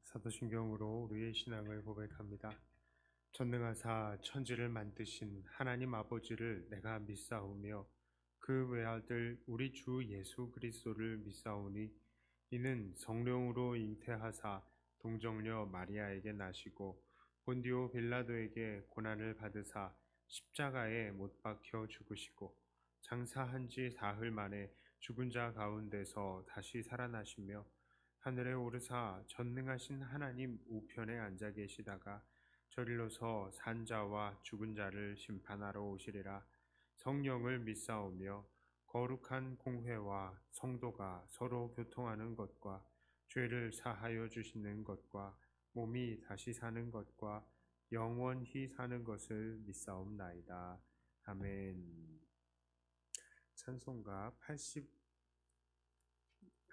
사도신경으로 우리의 신앙을 고백합니다. 전능하사 천지를 만드신 하나님 아버지를 내가 믿사오며 그 외아들 우리 주 예수 그리스도를 믿사오니 이는 성령으로 잉태하사 동정녀 마리아에게 나시고 본디오 빌라도에게 고난을 받으사 십자가에 못 박혀 죽으시고 장사한 지 사흘 만에 죽은 자 가운데서 다시 살아나시며 하늘에 오르사 전능하신 하나님 우편에 앉아 계시다가 저리로서 산자와 죽은 자를 심판하러 오시리라. 성령을 믿사오며 거룩한 공회와 성도가 서로 교통하는 것과 죄를 사하여 주시는 것과 몸이 다시 사는 것과 영원히 사는 것을 믿사옵나이다. 아멘. 찬송가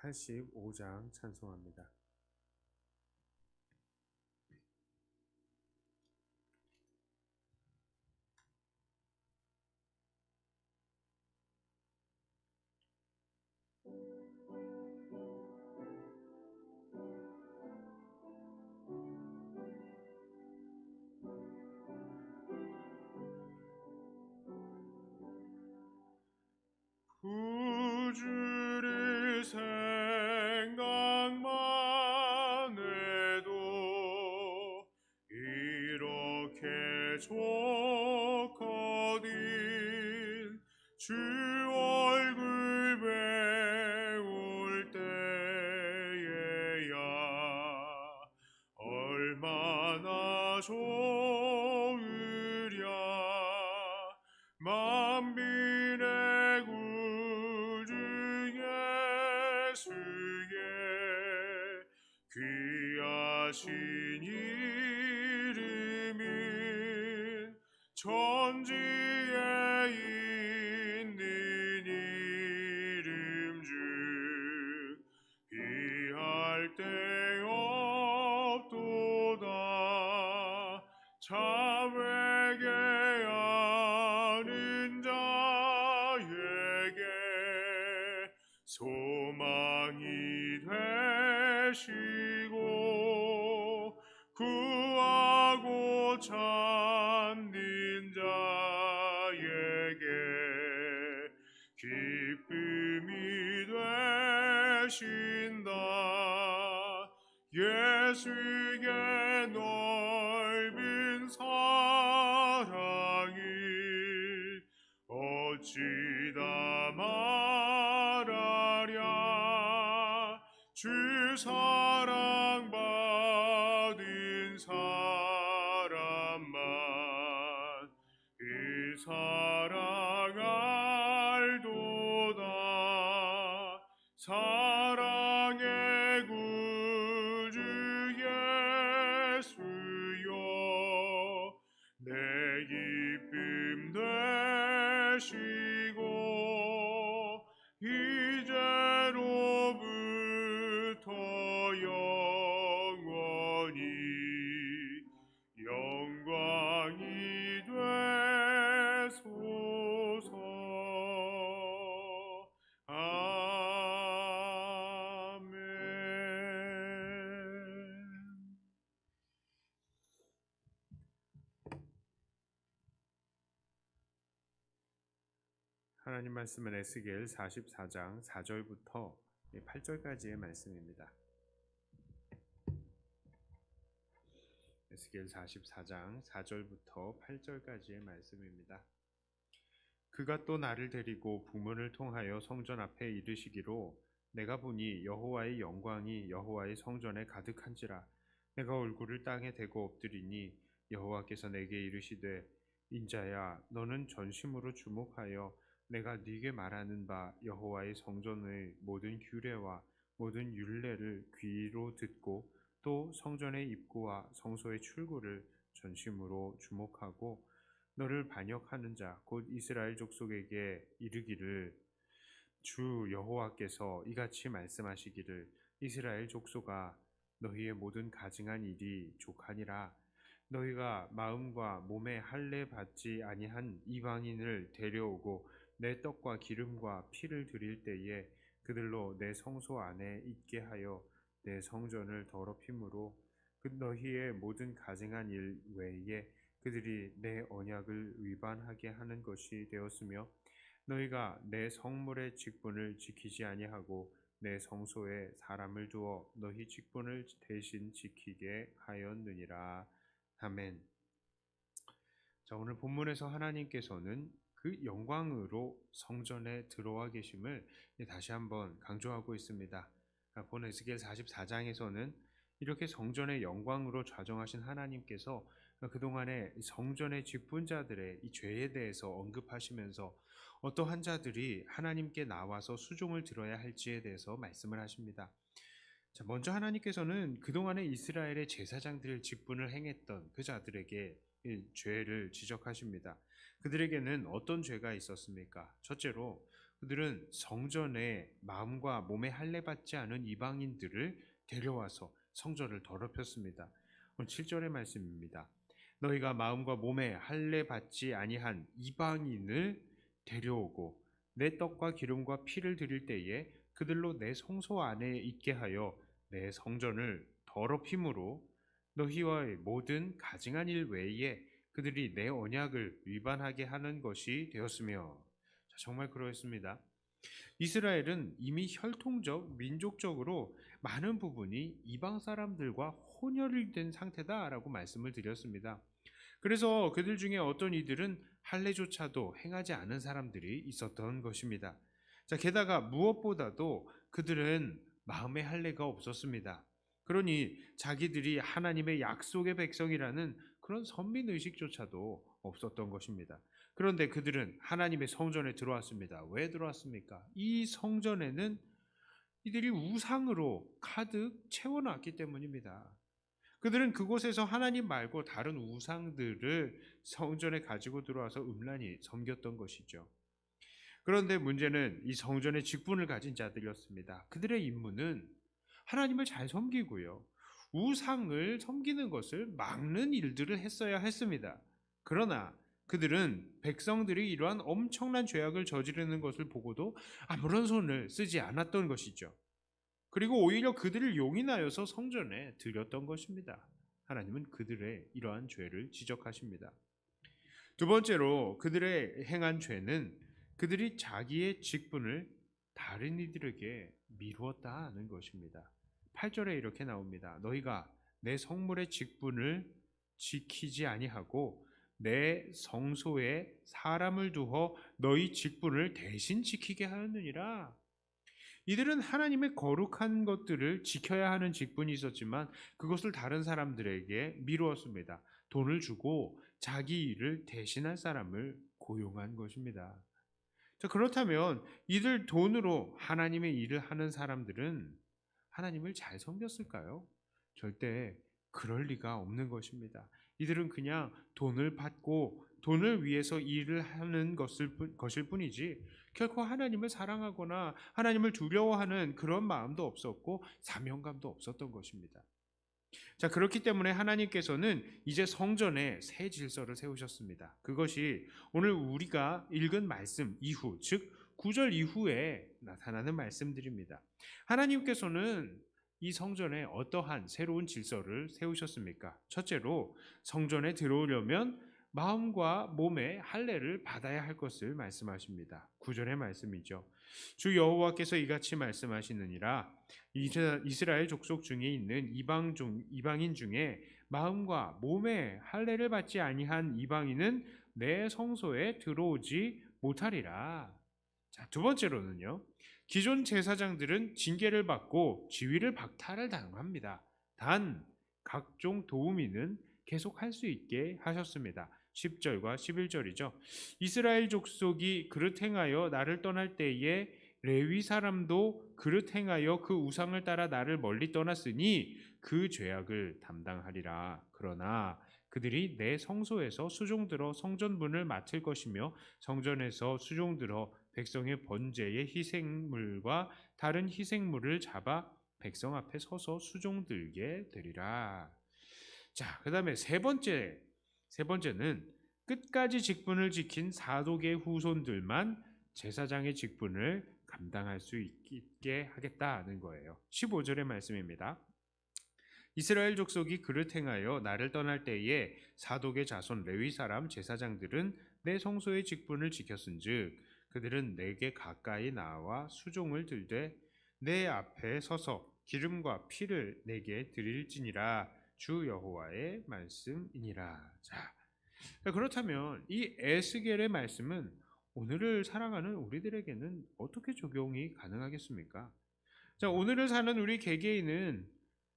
85장 찬송합니다. 구주를 생각만 해도 이렇게 좋거든. 주 얼굴 배울 때에야 얼마나 좋으랴. 만민의 구주 예수의 귀하신 이름은 천지에 있는 이름 중 비할 데 없도다. 자에게 아는 자에게 소망이 되시고 구하고 찾는 자에게 기쁨이 되신다. 예수의 넓은 사랑을 어찌 다 말하랴. 주 사랑받은 사람만 그 사랑 알도다. 사랑의 구주 예수여 내 기쁨 되시고 이제로부터 영원히 영광이 되소서. 아멘. 하나님 말씀은 에스겔 44장 4절부터 8절까지의 말씀입니다. 에스겔 44장 4절부터 8절까지의 말씀입니다. 그가 또 나를 데리고 북문을 통하여 성전 앞에 이르시기로 내가 보니 여호와의 영광이 여호와의 성전에 가득한지라. 내가 얼굴을 땅에 대고 엎드리니 여호와께서 내게 이르시되 인자야 너는 전심으로 주목하여 내가 네게 말하는 바 여호와의 성전의 모든 규례와 모든 율례를 귀로 듣고 또 성전의 입구와 성소의 출구를 전심으로 주목하고 너를 반역하는 자 곧 이스라엘 족속에게 이르기를 주 여호와께서 이같이 말씀하시기를 이스라엘 족속아 너희의 모든 가증한 일이 족하니라. 너희가 마음과 몸에 할례 받지 아니한 이방인을 데려오고 내 떡과 기름과 피를 드릴 때에 그들로 내 성소 안에 있게 하여 내 성전을 더럽힘으로 그 너희의 모든 가증한 일 외에 그들이 내 언약을 위반하게 하는 것이 되었으며 너희가 내 성물의 직분을 지키지 아니하고 내 성소에 사람을 두어 너희 직분을 대신 지키게 하였느니라. 아멘. 자, 오늘 본문에서 하나님께서는 그 영광으로 성전에 들어와 계심을 다시 한번 강조하고 있습니다. 본 에스겔 44장에서는 이렇게 성전의 영광으로 좌정하신 하나님께서 그동안에 성전의 직분자들의 이 죄에 대해서 언급하시면서 어떠한 자들이 하나님께 나와서 수종을 들어야 할지에 대해서 말씀을 하십니다. 자, 먼저 하나님께서는 그동안에 이스라엘의 제사장들 직분을 행했던 그 자들에게 이 죄를 지적하십니다. 그들에게는 어떤 죄가 있었습니까? 첫째로 그들은 성전에 마음과 몸에 할례 받지 않은 이방인들을 데려와서 성전을 더럽혔습니다. 7절의 말씀입니다. 너희가 마음과 몸에 할례 받지 아니한 이방인을 데려오고 내 떡과 기름과 피를 드릴 때에 그들로 내 성소 안에 있게 하여 내 성전을 더럽힘으로 너희와의 모든 가증한 일 외에 그들이 내 언약을 위반하게 하는 것이 되었으며. 자, 정말 그렇습니다. 이스라엘은 이미 혈통적, 민족적으로 많은 부분이 이방 사람들과 혼혈된 상태다라고 말씀을 드렸습니다. 그래서 그들 중에 어떤 이들은 할례조차도 행하지 않은 사람들이 있었던 것입니다. 자, 게다가 무엇보다도 그들은 마음의 할례가 없었습니다. 그러니 자기들이 하나님의 약속의 백성이라는 그런 선민의식조차도 없었던 것입니다. 그런데 그들은 하나님의 성전에 들어왔습니다. 왜 들어왔습니까? 이 성전에는 이들이 우상으로 가득 채워놨기 때문입니다. 그들은 그곳에서 하나님 말고 다른 우상들을 성전에 가지고 들어와서 음란히 섬겼던 것이죠. 그런데 문제는 이 성전의 직분을 가진 자들이었습니다. 그들의 임무는 하나님을 잘 섬기고요, 우상을 섬기는 것을 막는 일들을 했어야 했습니다. 그러나 그들은 백성들이 이러한 엄청난 죄악을 저지르는 것을 보고도 아무런 손을 쓰지 않았던 것이죠. 그리고 오히려 그들을 용인하여서 성전에 드렸던 것입니다. 하나님은 그들의 이러한 죄를 지적하십니다. 두 번째로 그들의 행한 죄는 그들이 자기의 직분을 다른 이들에게 미루었다는 것입니다. 8절에 이렇게 나옵니다. 너희가 내 성물의 직분을 지키지 아니하고 내 성소에 사람을 두어 너희 직분을 대신 지키게 하였느니라. 이들은 하나님의 거룩한 것들을 지켜야 하는 직분이 있었지만 그것을 다른 사람들에게 미루었습니다. 돈을 주고 자기 일을 대신할 사람을 고용한 것입니다. 자, 그렇다면 이들 돈으로 하나님의 일을 하는 사람들은 하나님을 잘 섬겼을까요? 절대 그럴 리가 없는 것입니다. 이들은 그냥 돈을 받고 돈을 위해서 일을 하는 것일 뿐이지 결코 하나님을 사랑하거나 하나님을 두려워하는 그런 마음도 없었고 사명감도 없었던 것입니다. 자, 그렇기 때문에 하나님께서는 이제 성전에 새 질서를 세우셨습니다. 그것이 오늘 우리가 읽은 말씀 이후, 즉 9절 이후에 나타나는 말씀들입니다. 하나님께서는 이 성전에 어떠한 새로운 질서를 세우셨습니까? 첫째로 성전에 들어오려면 마음과 몸의 할례를 받아야 할 것을 말씀하십니다. 9절의 말씀이죠. 주 여호와께서 이같이 말씀하시느니라. 이스라엘 족속 중에 있는 이방인 중에 마음과 몸의 할례를 받지 아니한 이방인은 내 성소에 들어오지 못하리라. 자, 두 번째로는요, 기존 제사장들은 징계를 받고 지위를 박탈을 당합니다. 단 각종 도우미는 계속할 수 있게 하셨습니다. 10절과 11절이죠. 이스라엘 족속이 그릇 행하여 나를 떠날 때에 레위 사람도 그릇 행하여 그 우상을 따라 나를 멀리 떠났으니 그 죄악을 담당하리라. 그러나 그들이 내 성소에서 수종들어 성전문을 맡을 것이며 성전에서 수종들어 백성의 번제의 희생물과 다른 희생물을 잡아 백성 앞에 서서 수종들게 되리라. 자, 그 다음에 세 번째는 끝까지 직분을 지킨 사독의 후손들만 제사장의 직분을 감당할 수 있게 하겠다는 거예요. 15절의 말씀입니다. 이스라엘 족속이 그릇 행하여 나를 떠날 때에 사독의 자손 레위 사람 제사장들은 내 성소의 직분을 지켰은즉 그들은 내게 가까이 나와 수종을 들되 내 앞에 서서 기름과 피를 내게 드릴지니라. 주 여호와의 말씀이니라. 자, 그렇다면 이 에스겔의 말씀은 오늘을 살아가는 우리들에게는 어떻게 적용이 가능하겠습니까? 자, 오늘을 사는 우리 개개인은,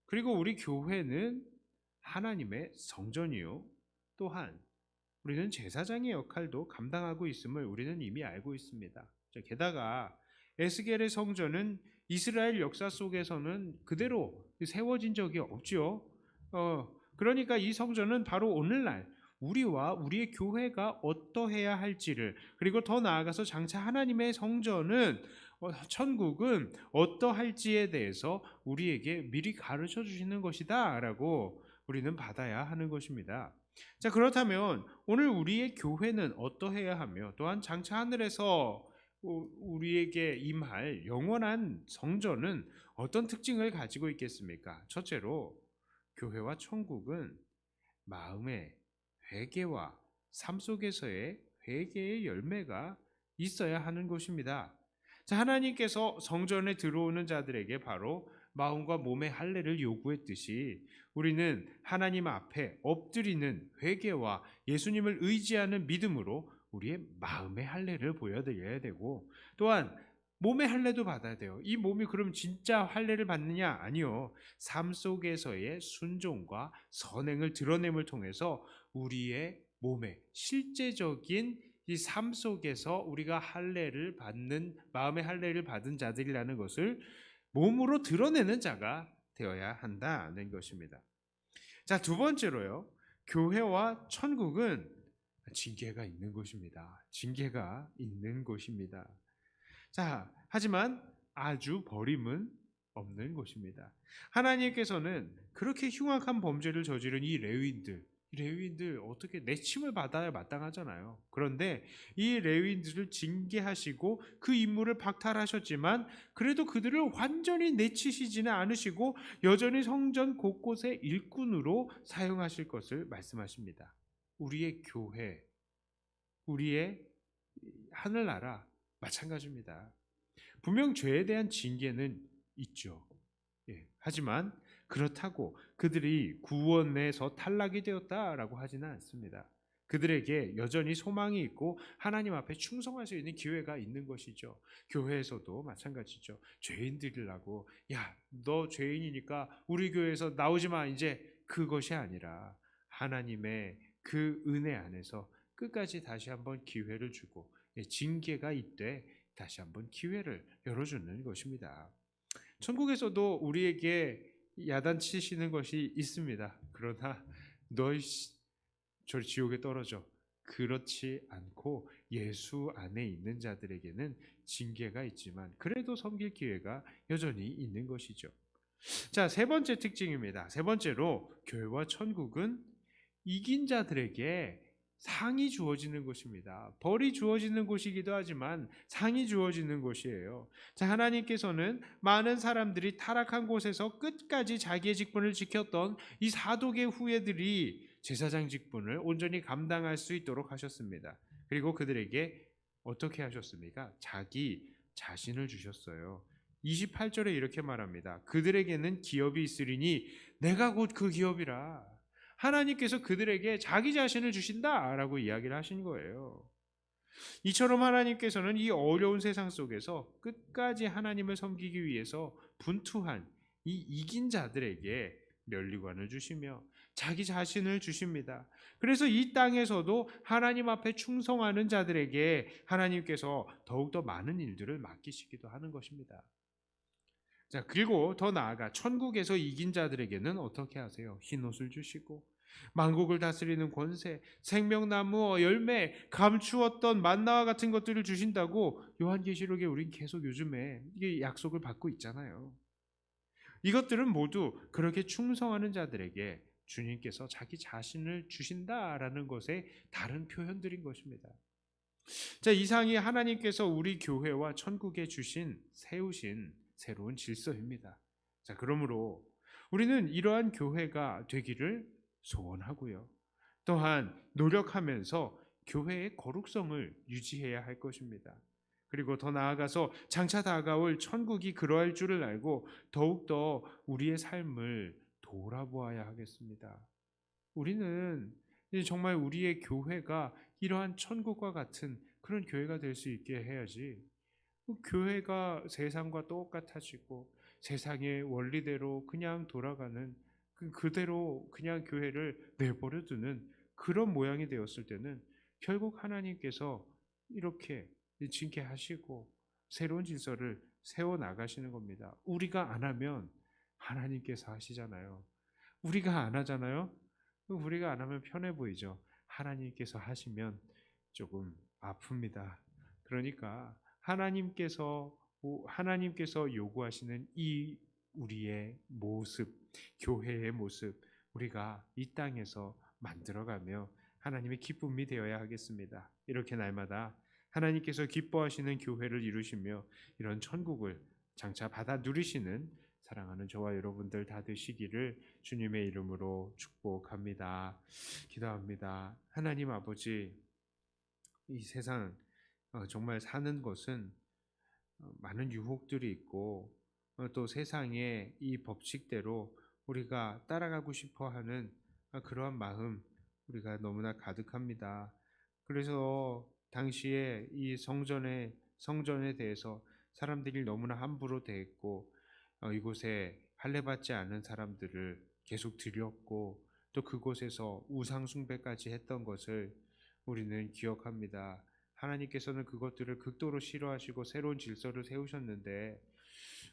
그리고 우리 교회는 하나님의 성전이요, 또한 우리는 제사장의 역할도 감당하고 있음을 우리는 이미 알고 있습니다. 자, 게다가 에스겔의 성전은 이스라엘 역사 속에서는 그대로 세워진 적이 없죠. 그러니까 이 성전은 바로 오늘날 우리와 우리의 교회가 어떠해야 할지를, 그리고 더 나아가서 장차 하나님의 성전은, 천국은 어떠할지에 대해서 우리에게 미리 가르쳐 주시는 것이다 라고 우리는 받아야 하는 것입니다. 자, 그렇다면 오늘 우리의 교회는 어떠해야 하며, 또한 장차 하늘에서 우리에게 임할 영원한 성전은 어떤 특징을 가지고 있겠습니까? 첫째로, 교회와 천국은 마음의 회개와 삶 속에서의 회개의 열매가 있어야 하는 것입니다. 자, 하나님께서 성전에 들어오는 자들에게 바로 마음과 몸의 할례를 요구했듯이 우리는 하나님 앞에 엎드리는 회개와 예수님을 의지하는 믿음으로 우리의 마음의 할례를 보여드려야 되고, 또한 몸의 할례도 받아야 돼요. 이 몸이 그럼 진짜 할례를 받느냐? 아니요. 삶 속에서의 순종과 선행을 드러냄을 통해서 우리의 몸의 실제적인 이 삶 속에서 우리가 할례를 받는, 마음의 할례를 받은 자들이라는 것을 몸으로 드러내는 자가 되어야 한다는 것입니다. 자, 두 번째로요, 교회와 천국은 징계가 있는 곳입니다. 징계가 있는 곳입니다. 자, 하지만 아주 버림은 없는 곳입니다. 하나님께서는 그렇게 흉악한 범죄를 저지른 이 레위인들 어떻게 내침을 받아야 마땅하잖아요. 그런데 이 레위인들을 징계하시고 그 임무를 박탈하셨지만 그래도 그들을 완전히 내치시지는 않으시고 여전히 성전 곳곳에 일꾼으로 사용하실 것을 말씀하십니다. 우리의 교회, 우리의 하늘나라 마찬가지입니다. 분명 죄에 대한 징계는 있죠. 하지만 그렇다고 그들이 구원에서 탈락이 되었다라고 하지는 않습니다. 그들에게 여전히 소망이 있고 하나님 앞에 충성할 수 있는 기회가 있는 것이죠. 교회에서도 마찬가지죠. 죄인들이라고, 야, 너 죄인이니까 우리 교회에서 나오지 마, 이제 그것이 아니라 하나님의 그 은혜 안에서 끝까지 다시 한번 기회를 주고, 징계가 있되 다시 한번 기회를 열어주는 것입니다. 천국에서도 우리에게 야단치시는 것이 있습니다. 그러나 너희 저 지옥에 떨어져, 그렇지 않고 예수 안에 있는 자들에게는 징계가 있지만 그래도 섬길 기회가 여전히 있는 것이죠. 자, 세 번째 특징입니다. 세 번째로, 교회와 천국은 이긴 자들에게 상이 주어지는 곳입니다. 벌이 주어지는 곳이기도 하지만 상이 주어지는 곳이에요. 자, 하나님께서는 많은 사람들이 타락한 곳에서 끝까지 자기의 직분을 지켰던 이 사독의 후예들이 제사장 직분을 온전히 감당할 수 있도록 하셨습니다. 그리고 그들에게 어떻게 하셨습니까? 자기 자신을 주셨어요. 28절에 이렇게 말합니다. 그들에게는 기업이 있으리니 내가 곧 그 기업이라. 하나님께서 그들에게 자기 자신을 주신다라고 이야기를 하신 거예요. 이처럼 하나님께서는 이 어려운 세상 속에서 끝까지 하나님을 섬기기 위해서 분투한 이 이긴 자들에게 면류관을 주시며 자기 자신을 주십니다. 그래서 이 땅에서도 하나님 앞에 충성하는 자들에게 하나님께서 더욱더 많은 일들을 맡기시기도 하는 것입니다. 자, 그리고 더 나아가 천국에서 이긴 자들에게는 어떻게 하세요? 흰옷을 주시고 만국을 다스리는 권세, 생명나무 열매, 감추었던 만나와 같은 것들을 주신다고 요한계시록에 우린 계속 요즘에 이게 약속을 받고 있잖아요. 이것들은 모두 그렇게 충성하는 자들에게 주님께서 자기 자신을 주신다라는 것의 다른 표현들인 것입니다. 자, 이상이 하나님께서 우리 교회와 천국에 세우신 새로운 질서입니다. 자, 그러므로 우리는 이러한 교회가 되기를 소원하고요. 또한 노력하면서 교회의 거룩성을 유지해야 할 것입니다. 그리고 더 나아가서 장차 다가올 천국이 그러할 줄을 알고 더욱더 우리의 삶을 돌아보아야 하겠습니다. 우리는 정말 우리의 교회가 이러한 천국과 같은 그런 교회가 될 수 있게 해야지, 교회가 세상과 똑같아지고 세상의 원리대로 그냥 돌아가는 그대로 그냥 교회를 내버려 두는 그런 모양이 되었을 때는 결국 하나님께서 이렇게 징계하시고 새로운 질서를 세워 나가시는 겁니다. 우리가 안 하면 하나님께서 하시잖아요. 우리가 안 하잖아요. 우리가 안 하면 편해 보이죠. 하나님께서 하시면 조금 아픕니다. 그러니까 하나님께서 요구하시는 이 우리의 모습, 교회의 모습, 우리가 이 땅에서 만들어가며 하나님의 기쁨이 되어야 하겠습니다. 이렇게 날마다 하나님께서 기뻐하시는 교회를 이루시며 이런 천국을 장차 받아 누리시는 사랑하는 저와 여러분들 다 되시기를 주님의 이름으로 축복합니다. 기도합니다. 하나님 아버지, 이 세상 정말 사는 것은 많은 유혹들이 있고 또 세상의 이 법칙대로 우리가 따라가고 싶어하는 그러한 마음 우리가 너무나 가득합니다. 그래서 당시에 이 성전에 대해서 사람들이 너무나 함부로 대했고 이곳에 할례받지 않은 사람들을 계속 들였고 또 그곳에서 우상 숭배까지 했던 것을 우리는 기억합니다. 하나님께서는 그것들을 극도로 싫어하시고 새로운 질서를 세우셨는데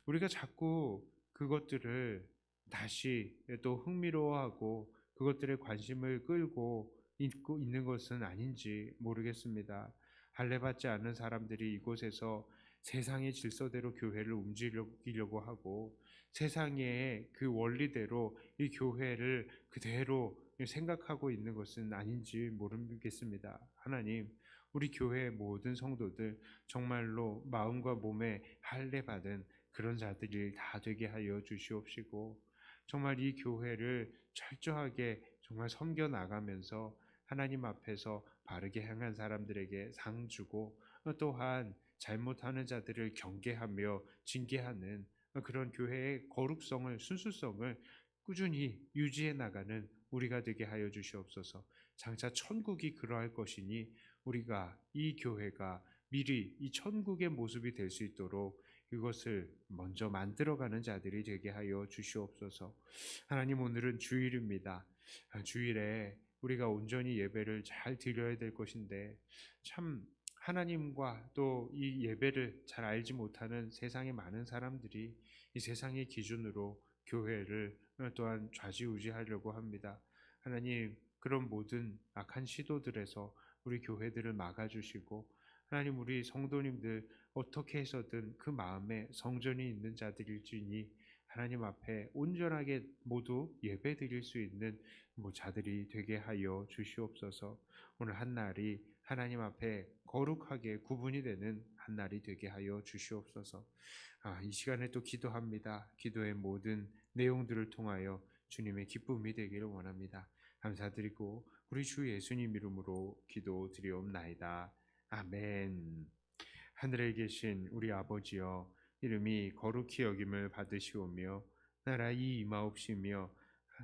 우리가 자꾸 그것들을 다시 또 흥미로워하고 그것들에 관심을 끌고 있고 있는 것은 아닌지 모르겠습니다. 할례받지 않은 사람들이 이곳에서 세상의 질서대로 교회를 움직이려고 하고 세상의 그 원리대로 이 교회를 그대로 생각하고 있는 것은 아닌지 모르겠습니다. 하나님, 우리 교회의 모든 성도들 정말로 마음과 몸에 할례받은 그런 자들이 다 되게 하여 주시옵시고 정말 이 교회를 철저하게 정말 섬겨 나가면서 하나님 앞에서 바르게 행한 사람들에게 상 주고 또한 잘못하는 자들을 경계하며 징계하는 그런 교회의 거룩성을 순수성을 꾸준히 유지해 나가는 우리가 되게 하여 주시옵소서. 장차 천국이 그러할 것이니 우리가 이 교회가 미리 이 천국의 모습이 될 수 있도록 이것을 먼저 만들어가는 자들이 되게 하여 주시옵소서. 하나님, 오늘은 주일입니다. 주일에 우리가 온전히 예배를 잘 드려야 될 것인데 참 하나님과 또 이 예배를 잘 알지 못하는 세상의 많은 사람들이 이 세상의 기준으로 교회를 또한 좌지우지하려고 합니다. 하나님, 그런 모든 악한 시도들에서 우리 교회들을 막아주시고 하나님, 우리 성도님들 어떻게 해서든 그 마음에 성전이 있는 자들일지니 하나님 앞에 온전하게 모두 예배 드릴 수 있는 자들이 되게 하여 주시옵소서. 오늘 한 날이 하나님 앞에 거룩하게 구분이 되는 한 날이 되게 하여 주시옵소서. 이 시간에 또 기도합니다. 기도의 모든 내용들을 통하여 주님의 기쁨이 되기를 원합니다. 감사드리고 우리 주 예수님 이름으로 기도드리옵나이다. 아멘. 하늘에 계신 우리 아버지여, 이름이 거룩히 여김을 받으시오며 나라의 임하옵시며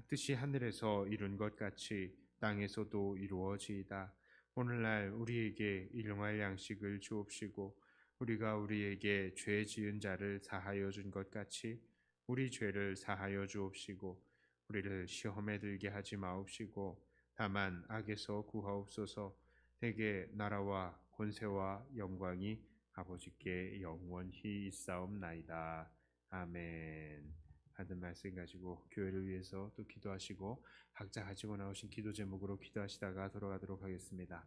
뜻이 하늘에서 이룬 것 같이 땅에서도 이루어지이다. 오늘날 우리에게 일용할 양식을 주옵시고 우리가 우리에게 죄 지은 자를 사하여 준 것 같이 우리 죄를 사하여 주옵시고 우리를 시험에 들게 하지 마옵시고 다만 악에서 구하옵소서. 대개 나라와 권세와 영광이 아버지께 영원히 있사옵나이다. 아멘. 받은 말씀 가지고 교회를 위해서 또 기도하시고 각자 가지고 나오신 기도 제목으로 기도하시다가 돌아가도록 하겠습니다.